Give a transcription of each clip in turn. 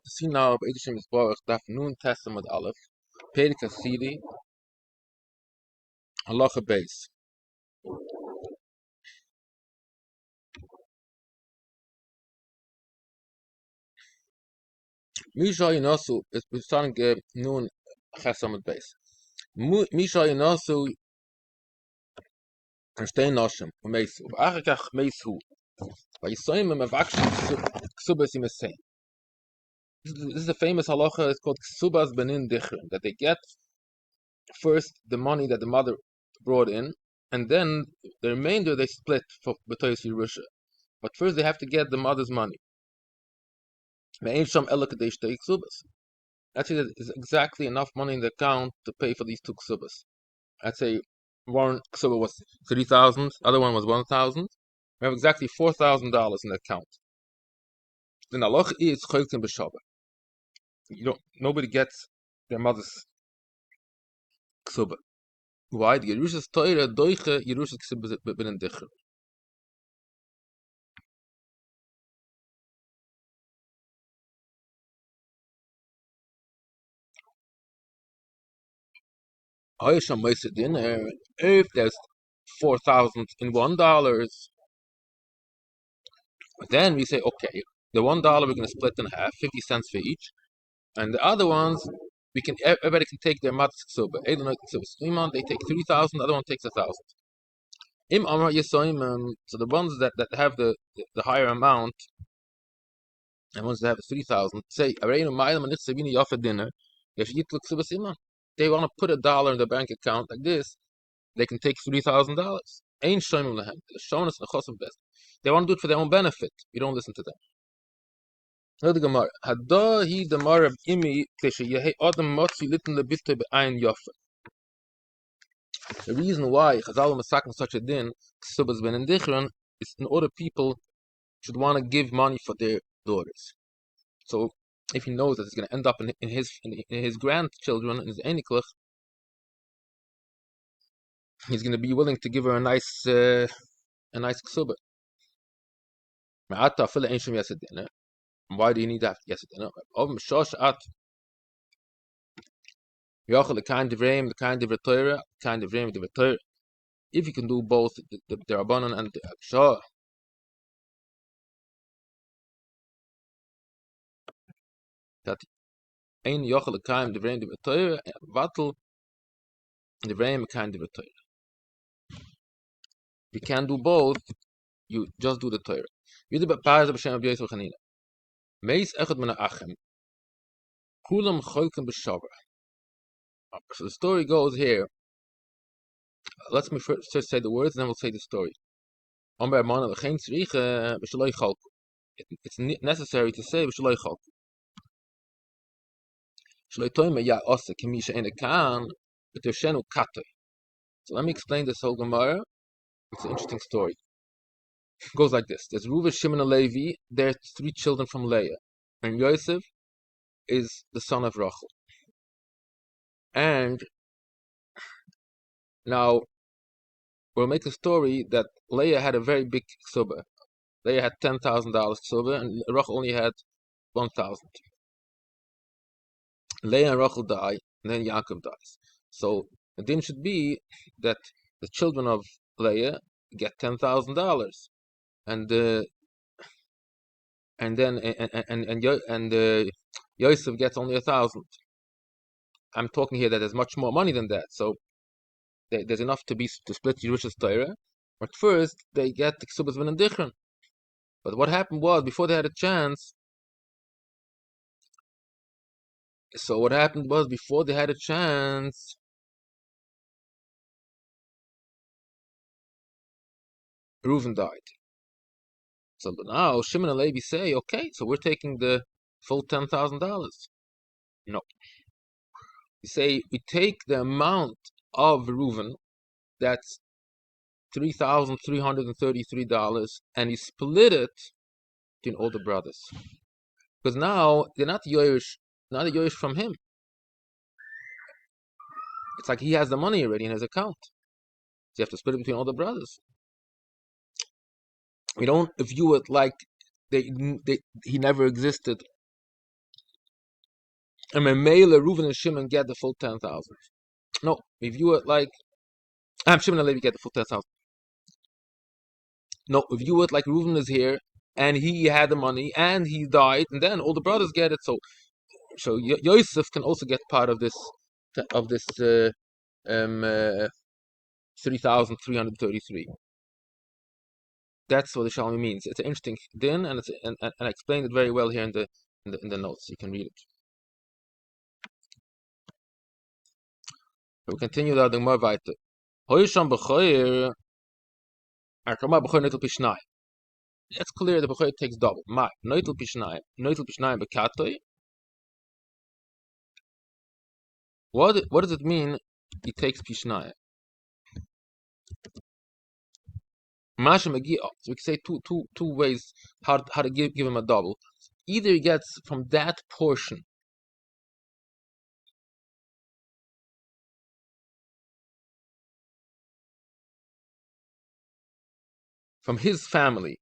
See now, B'Edishim is Baruch, Daf Nun Testament Aleph, Perik Asidi, Halacha Beis. Misha Yinosu is starting Nun Chesamad Beis. Misha Yinosu Stein Noshim, Mesu. Achakach Mesu. Vayisoyim Mavakshim Ksubas Yimesein. This is a famous halacha. It's called Ksubas Benin Dichrim. That they get first the money that the mother brought in, and then the remainder they split for B'toyos Yerusha. But first they have to get the mother's money. Actually, there's exactly enough money in the account to pay for these two ksubas. I'd say one ksuba was 3,000, other one was 1,000. We have exactly $4,000 in the account. Then Allah is choykim b'shaba. Nobody gets their mother's ksuba. Why? The Yerusha's Torah doiche Yerusha's ksuba b'nen dicher. If there's 4,000 in $1, then we say, okay, the $1 we're going to split in half, 50 cents for each, and the other ones everybody can take their mother's ksuba. They take 3,000, the other one takes 1,000. So the ones that have the higher amount, and ones that have 3,000, say dinner. They want to put $1 in the bank account like this, they can take $3,000. They want to do it for their own benefit. You don't listen to them. The Gemara. Hadahi the Marab Imi Yehe Adam Motzi Litten Lebite Be'ayin Yofa. The reason why Chazal Masakin such a din, Ksubas Ben and Dichron, is in order people should want to give money for their daughters. So if he knows that it's going to end up in his grandchildren, in his Eniklach, he's going to be willing to give her a nice Ksuba. Why do you need that? Yes, the kind of Reim, the kind of Torah, kind of Reim, the Torah. If you can do both the Rabbanon and the Akshah, that ein Yochel kind of Reim, the Torah, Vatel, the Reim, kind of Torah. You can do both. You just do the Torah. You do Bapaz B'Shem Abiyos V'Chanina. Meis Echad Min Ha'Achem. Kulam Cholkem B'Shavra. So the story goes here. Let's me first say the words, and then we'll say the story. It's necessary to say B'Shaloi Cholku. So let me explain this whole Gemara. It's an interesting story. It goes like this. There's Reuven, Shimon, and Levi. They're three children from Leah. And Yosef is the son of Rachel. And now we'll make a story that Leah had a very big ksuba. Leah had $10,000 ksuba, and Rachel only had 1,000. Leah and Rachel die, and then Yaakov dies. So the din should be that the children of Leah get $10,000, and Yosef gets only 1,000. I'm talking here that there's much more money than that. So there's enough to split Yerusha's Torah. But first they get the Ksubas Ben and Dichron. But what happened was before they had a chance. So what happened was before they had a chance, Reuven died. So now Shimon and Levi say, okay, so we're taking the full $10,000. No. We say we take the amount of Reuven, that's $3,333, and you split it between all the brothers. Because now they're not Yoish from him. It's like he has the money already in his account. So you have to split it between all the brothers. We don't view it like he never existed And Memela, Reuven and Shimon get the full 10,000. No, we view it like Shimon and Levi get the full 10,000. No, we view it like Reuven is here and he had the money and he died, and then all the brothers get it. So Yosef can also get part of this 3,333. That's what the Shalmi means. It's an interesting din, and I explained it very well here in the notes. You can read it. We'll continue the Gemara weiter. Hoysham b'choyer, Arkama b'choyer neitel pishnai. It's clear the b'choyer takes double. Ma neitel pishnai b'katoi. What does it mean? He takes pishnai. Masha magi. So we can say two ways how to give him a double. Either he gets from that portion from his family.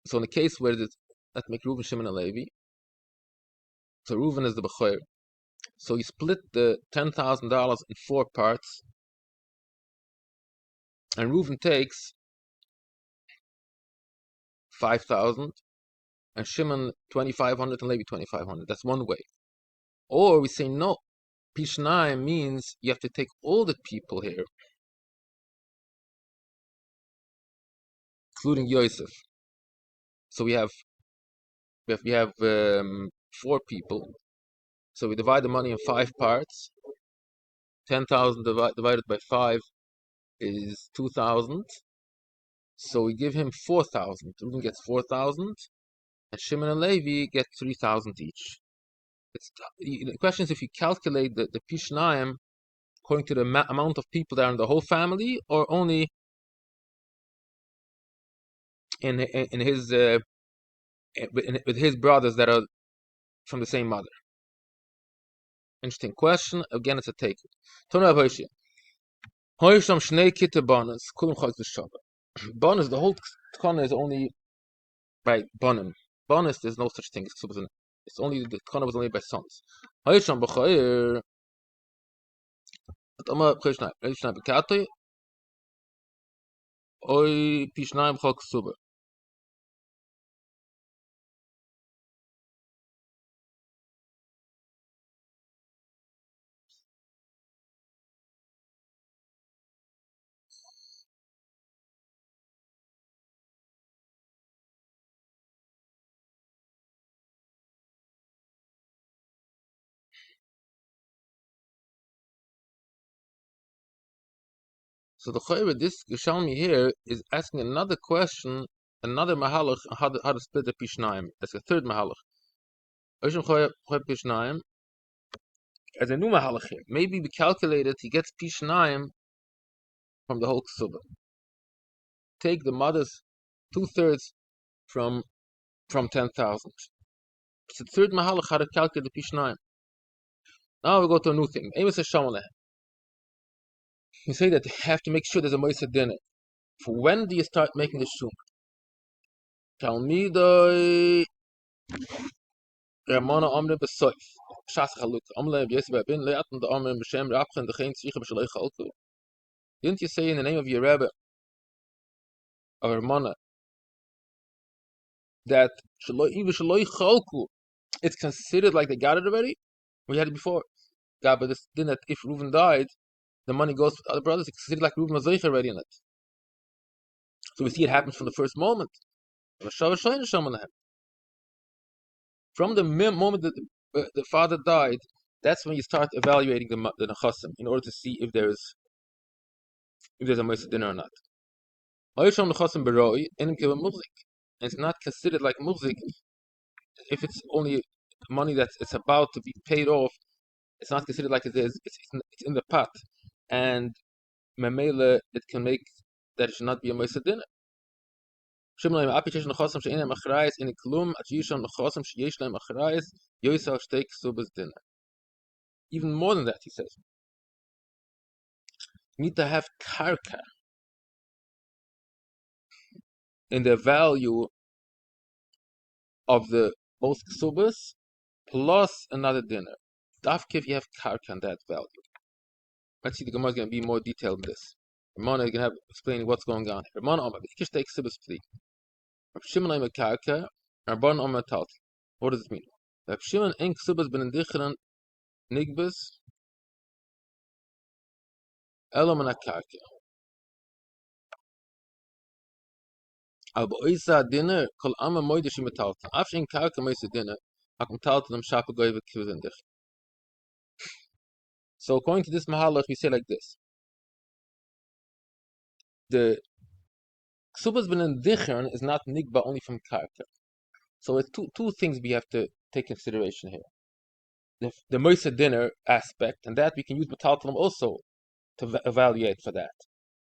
So in the case where let's make Reuven, Shimon, and Levi. So Reuven is the b'choyer. So you split the $10,000 in 4 parts, and Reuven takes 5,000, and Shimon 2,500, and Levi 2,500. That's one way. Or we say no. Pishnai means you have to take all the people here, including Yosef. So we have 4 people. So we divide the money in 5 parts. 10,000 divided by 5 is 2,000. So we give him 4,000. Reuven gets 4,000, and Shimon and Levi get 3,000 each. The question is if you calculate the Pishnaim according to the amount of people that are in the whole family, or only in his with his brothers that are from the same mother. Interesting question. Again, it's a take. Bonus, the whole Tkana is only by Bonim. Bonus, there's no such thing. It's only the Tkana was only by sons. So the Chayre, this Geshalmi here, is asking another question, another Mahalach, how to split the Pishnaim. That's a third Mahalach. Pishnaim, as a new Mahalach here. Maybe we calculated he gets Pishnaim from the whole Ksuba. Take the mother's 2/3 from 10,000. It's the third Mahalach how to calculate the Pishnaim. Now we go to a new thing. Amos Shamaleh. You say that you have to make sure there's a Moised dinner. For when do you start making the Shum? Talmidoi Ramona Omre Besoif. Shas Chaluk. Omle Yesba bin Leatan the Omre Beshem Rapchen the Chain Tzricha Beshalei Chalku. Didn't you say in the name of your Rebbe of Ramona that Shaloi Chalku, it's considered like they got it already? We had it before. God, but this then that if Reuven died, the money goes to other brothers. It's considered like Reuven was already in it. So we see it happens from the first moment. From the moment that the father died, that's when you start evaluating the nechasim in order to see if there's a moised dinner or not. And it's not considered like muzik if it's only money that's it's about to be paid off. It's not considered like it is. It's in the pot, and memela it can make that it should not be a moised dinner. Even more than that, he says. You need to have karka in the value of the both kesubos plus another dinner. Dafka if you have karka on that value. Let's see, the Gemara is going to be more detailed in this. Ramana is going to explain what's going on here. Ramana Omar, Ikish take kesubos plea. Rav Shimon Omer karka, Rabban Omer talt. What does it mean? Rav Shimon en kesubos ben indicheren nigbus elom an karka. Aber oisa dinner kol amma moide shim talt. Afsh in karka moise dinner. Hakum talt them shapa goyve kuzendich. So according to this mahalach, we say like this: the kesubos ben indicheren is not nigba only from karka. So it's two things we have to take consideration here. The moisa dinner aspect, and that we can use metaltalim also to evaluate for that.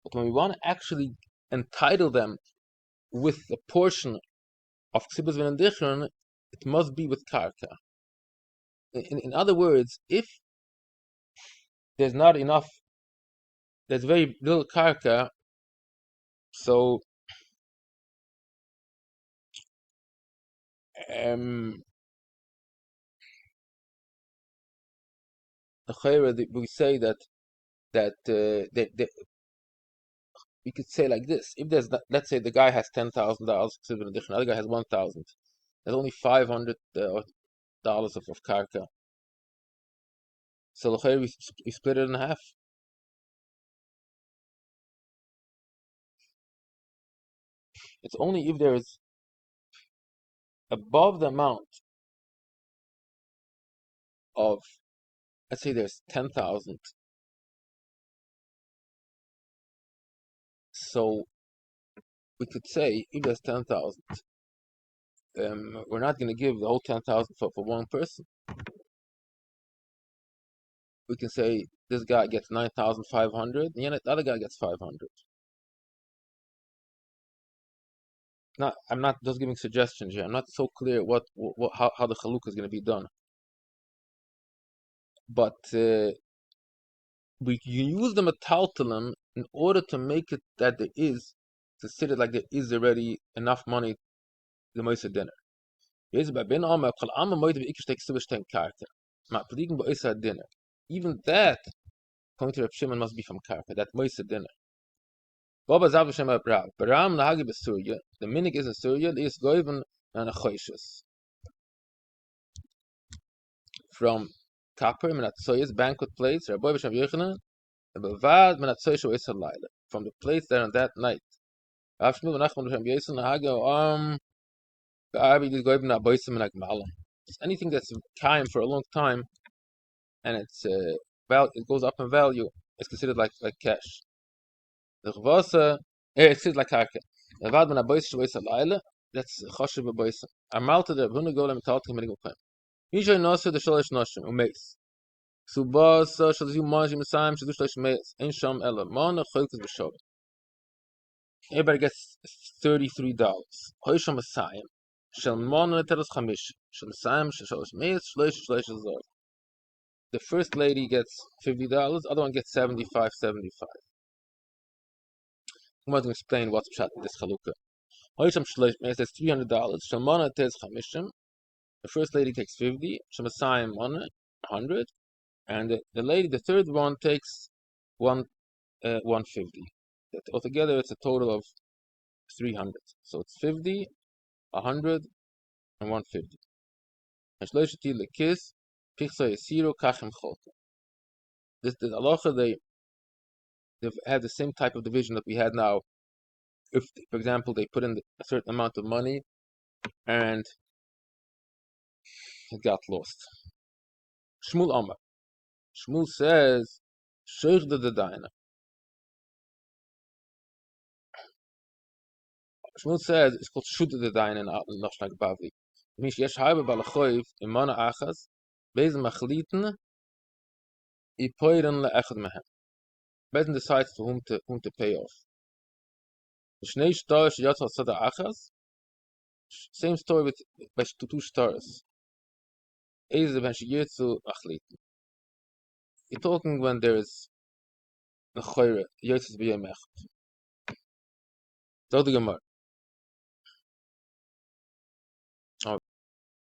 But when we want to actually entitle them with a portion of kesubos ben indicheren, it must be with karka. In other words, if there's not enough, there's very little karka, so we say that we could say like this: if there's, let's say, the guy has $10,000, the other guy has 1,000. There's only $500 of karka. So we split it in half. It's only if there is above the amount of, let's say, there's 10,000. So we could say if there's 10,000, we're not going to give the whole 10,000 for one person. We can say this guy gets 9,500, and the other guy gets 500. I'm not just giving suggestions here. I'm not so clear how the chaluk is going to be done. But we use the metaltalim in order to make it that there is, to sit it like there is already enough money the moisa dinner. Even that, according to Rav Shimon, must be from karka, that moisa dinner. The minig is in Syria, the is goyven and a choishes. From copper, menatzoyes, banquet plates, Rabbi B'Shem Yochanan, and bevad menatzoyes ois halayla, from the plates there on that night. Rav Shmuel ben Nachman B'Shem Yosef nahaga be'abi is goyven aboysim and agmalam. Anything that's kaim for a long time, and it goes up in value, is considered like cash. The chvasa, it's considered like karka. Bevad menatzoyes ois halayla, that's choshev aboysim. Amalta the Rabhuna golem talking medical claim. Usually noser the shalish noshim umeis. Kesubos shal zu manjim saim shal shalish meis. Ein sham ela mana choykus b'shav. Everybody gets $33. Hoysham saim shal mana teros chamish shal saim shal shalish meis shalish zor. The first lady gets $50. Other one gets 75. I'm going to explain what's pshat in this chalukah. Hoysham shalish meis is $300. Shal mana teros chamishim. The first lady takes 50, Shemasayim 100, and the lady, the third one, takes 150. Altogether, it's a total of 300. So it's 50, 100, and 150. This halacha, they've had the same type of division that we had now. If, for example, they put in a certain amount of money and it got lost. Shmuel Amar. Shmuel says, Shurda the Daina. Shmuel says it's called Shurda the Daina in Lashon Bavli. It means Yesh Haiba Balachoiv in Mana Achas, Bezen Machliten, Ipoiren Le'echad Mehem. Bezen decides to whom to pay off. Shnei Shtar Sheyatz Sada Achas. Same story with two stars. Eze Ben Sheyatzu Achliten. You're talking when there is a Choyre, Yotzes B'Yemech. So the Gemara.